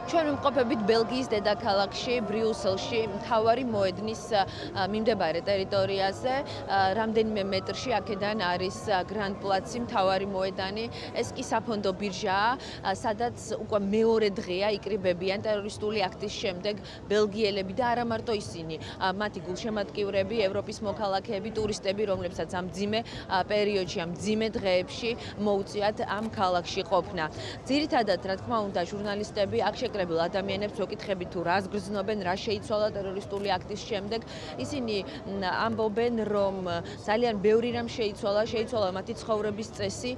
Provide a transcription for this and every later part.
ჩვენ ვიმყოფებით ბელგიის დედაქალაქში, ბრიუსელში, მთავარი მოედნის მიმდებარე ტერიტორიაზე, რამდენიმე მეტრში აქედან არის გრანდ პლაცი, მთავარი მოედანი. ეს კი საფონდო ბირჟაა, სადაც უკვე მეორე დღეა იკრიბებიან ტერორისტული აქტის შემდეგ ბელგიელები და არა მარტო ისინი, მათი გულშემატკივრები, ევროპის მოქალაქეები, ტურისტები, რომლებსაც ამ მძიმე პერიოდში, ამ მძიმე დღეებში მოუწიათ ამ ქალაქში ყოფნა. ძირითადად, რა თქმა უნდა, ჟურნალისტები აქ შეკრებილ ადამიანებს ვეკითხებით თუ რას გრძნობენ, რა შეიცვალა ტერორისტული აქტის შემდეგ. ისინი ამბობენ, რომ ძალიან ბევრი რამ შეიცვალა მათი ცხოვრების წესი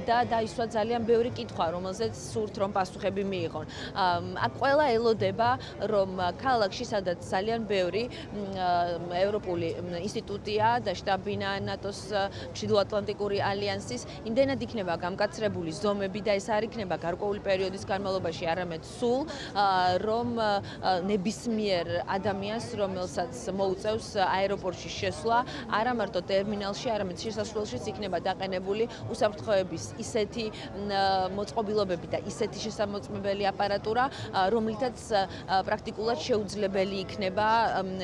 და დაისვა ძალიან ბევრი კითხვა, რომელზეც სურთ რომ პასუხები მიიღონ. აქ ყველა ელოდება, რომ ქალაქში, სადაც ძალიან ბევრი ევროპული ინსტიტუტია და შტაბ-ბინა ნატოს ჩრდილოატლანტიკური ალიანსის, იმდენად იქნება გამკაცრებული ზომები და ეს არ იქნება გარკვეული პერიოდის განმავლობაში, არამედ სულ, რომ ნებისმიერ ადამიანს, რომელსაც მოუწევს აეროპორტში შესვლა, არა მარტო ტერმინალში, არამედ შესასვლელშიც იქნება დაყენებული უსაფრთხოების ისეთი მოწყობილობები და ისეთი შესამოწმებელი აპარატურა, რომლითაც პრაქტიკულად შეუძლებელი იქნება,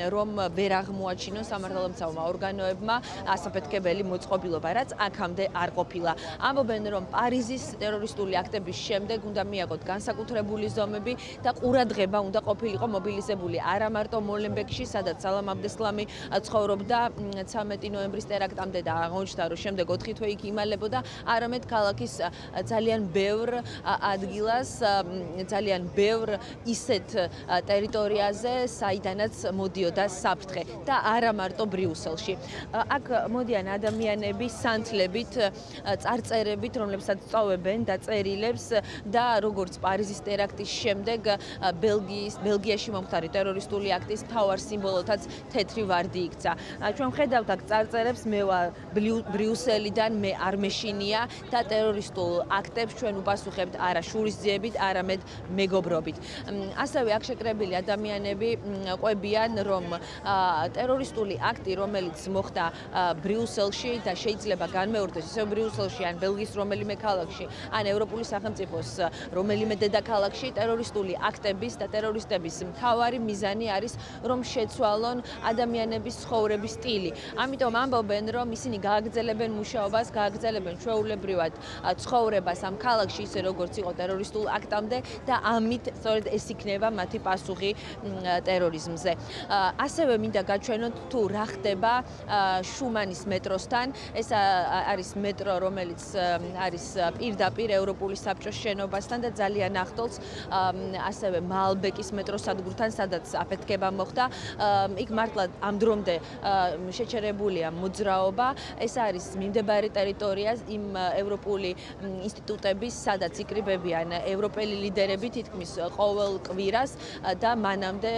რომ ვერ აღმოაჩინოს სამართალდამცავმა ორგანოებმა ასაფეთქებელი მოწყობილობა, რაც აქამდე არ ყოფილა. ამბობენ, რომ პარიზის ტერორისტული აქტების შემდეგ უნდა მიიღოთ განსაკუთრებული ზომები და ყურადღება უნდა ყოფილიყო მობილიზებული არა მარტო მოლენბეკში, სადაც სალამ აბდესლამი ცხოვრობდა 13 ნოემბრის ტერაქტამდე და აღმოჩნდა, რომ შემდეგ 4 თვე იქ იმალებოდა, არამედ ქალაქის ძალიან ბევრ ადგილას, ძალიან ბევრ ისეთ ტერიტორიაზე, საიდანაც მოდიოდა საფრთხე და არა მარტო ბრიუსელში. აქ მოდიან ადამიანები სანთლებით, წარწერებით, რომლებსაც სწოვებენ დაწერილებს და როგორც პარიზის ტერაქტის შემდეგ ბელგიაში მომხდარი ტერორისტული აქტის მთავარ სიმბოლოთაც თეთრი ვარდი იქცა. ჩვენ ვხედავთ აქ წარწერებს, მე ვარ ბრიუსელიდან, მე არ მეშინია და ტერორისტულ აქტებს ჩვენ უპასუხებთ არა შურისძიებით, არამედ მეგობრობით. ასევე აქ შეკრებილი ადამიანები ყვებიან, რომ ტერორისტული აქტი, რომელიც მოხდა ბრიუსელში და შეიძლება განმეორდეს ისევ ბრიუსელში, ან ბელგიის რომელიმე ქალაქში, ან ევროპული სახელმწიფოს რომელიმე დედაქალაქში, ტერორისტული აქტების და ტერორისტების მთავარი მიზანი არის, რომ შეცვალონ ადამიანების ცხოვრების სტილი. ამიტომ ამბობენ, რომ ისინი გააგრძელებენ მუშაობას, გააგრძელებენ ჩვეულებრივად ცხოვრებას ამ ქალაქში, ისე როგორც იყო ტერორისტულ აქტამდე და ამით სწორედ ეს იქნება მათი პასუხი ტერორიზმზე. ასევე მინდა გაჩვენოთ თუ რა ხდება შუმანის მეტროსთან. ეს არის მეტრო, რომელიც არის პირდაპირ ევროპული საბჭოს შენობასთან და ძალიან ახლოს, ასევე მალბეკის მეტროსადგურთან, სადაც აფეთქება მოხდა. იქ მართლა ამ დრომდე შეჩერებულია მოძრაობა. ეს არის მიმდებარე ტერიტორია იმ ევროპული ინსტიტუტების, სადაც იკრიბებიან ევროპელი ლიდერები თითქმის ყოველ კვირას და მანამდე,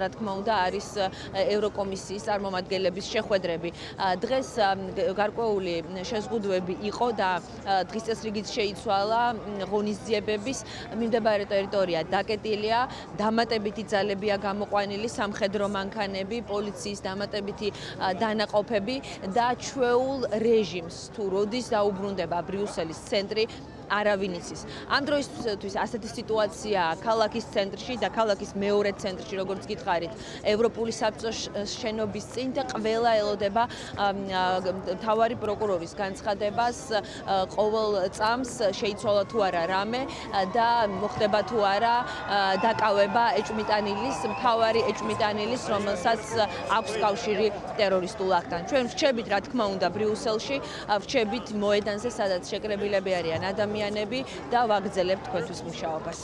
რა თქმა უნდა, არის ევროკომისიის წარმომადგენლების შეხვედრები. დღეს გარკვეული შეზღუდვები იყო და დღის წესრიგით შეიცვალა ღონისძიებების მიმდებარე ტერიტორია დაკეტილია, დამატებითი ძალებია გამოყვანილი, სამხედრო მანქანები, პოლიციის დამატებითი დანაყოფები და ჩვეულ რეჟიმს თუ როდის დაუბრუნდება ბრიუსელის ცენტრი, არავინ იცის. ამ დროისთვის ასეთი სიტუაციაა ქალაქის ცენტრში და ქალაქის მეორე ცენტრში, როგორც გითხარით, ევროპული საბჭოს შენობის წინ და ყველა ელოდება მთავარი პროკურორის განცხადებას ყოველ წამს შეიცვალა თუ არა რამე და მოხდება თუ არა დაკავება ეჭვმიტანილის, მთავარი ეჭვმიტანილის, რომელსაც აქვს კავშირი ტერორისტულ აქტთან. ჩვენ ვრჩებით, რა თქმა უნდა, ბრიუსელში, ვრჩებით მოედანზე, სადაც შეკრებილები არიან ადამიანები და ვაგრძელებთ თქვენთვის მუშაობას.